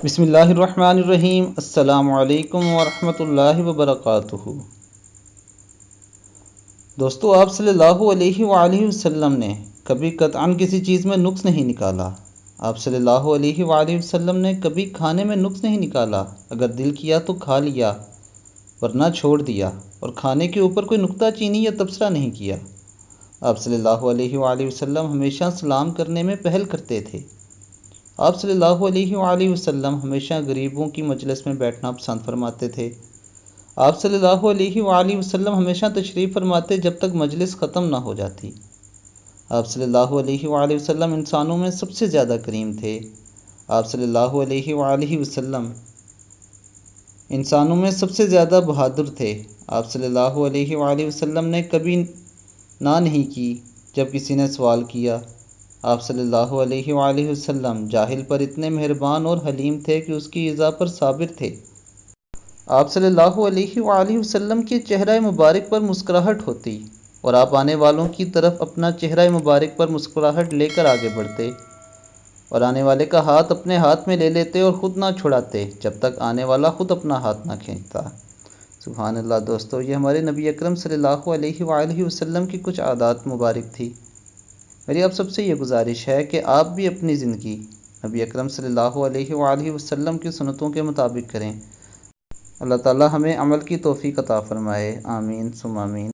بسم اللہ الرحمن الرحیم۔ السلام علیکم ورحمۃ اللہ وبرکاتہ۔ دوستو، آپ صلی اللہ علیہ وآلہ وسلم نے کبھی قطعاً کسی چیز میں نقص نہیں نکالا۔ آپ صلی اللہ علیہ وآلہ وسلم نے کبھی کھانے میں نقص نہیں نکالا۔ اگر دل کیا تو کھا لیا ورنہ چھوڑ دیا، اور کھانے کے اوپر کوئی نکتہ چینی یا تبصرہ نہیں کیا۔ آپ صلی اللہ علیہ وآلہ وسلم ہمیشہ سلام کرنے میں پہل کرتے تھے۔ آپ صلی اللہ علیہ وآلہ وسلم ہمیشہ غریبوں کی مجلس میں بیٹھنا پسند فرماتے تھے۔ آپ صلی اللہ علیہ وآلہ وسلم ہمیشہ تشریف فرماتے جب تک مجلس ختم نہ ہو جاتی۔ آپ صلی اللہ علیہ وآلہ وسلم انسانوں میں سب سے زیادہ کریم تھے۔ آپ صلی اللہ علیہ وآلہ وسلم انسانوں میں سب سے زیادہ بہادر تھے۔ آپ صلی اللہ علیہ وآلہ وسلم نے کبھی نہ نہیں کی جب کسی نے سوال کیا۔ آپ صلی اللہ علیہ وآلہ وسلم جاہل پر اتنے مہربان اور حلیم تھے کہ اس کی ایذا پر صابر تھے۔ آپ صلی اللہ علیہ وآلہ وسلم کے چہرہ مبارک پر مسکراہٹ ہوتی اور آپ آنے والوں کی طرف اپنا چہرہ مبارک پر مسکراہٹ لے کر آگے بڑھتے اور آنے والے کا ہاتھ اپنے ہاتھ میں لے لیتے اور خود نہ چھڑاتے جب تک آنے والا خود اپنا ہاتھ نہ کھینچتا۔ سبحان اللہ۔ دوستو، یہ ہمارے نبی اکرم صلی اللہ علیہ وآلہ وسلم کی کچھ عادات مبارک تھی۔ میری آپ سب سے یہ گزارش ہے کہ آپ بھی اپنی زندگی نبی اکرم صلی اللہ علیہ وآلہ وسلم کی سنتوں کے مطابق کریں۔ اللہ تعالی ہمیں عمل کی توفیق عطا فرمائے۔ آمین ثم آمین۔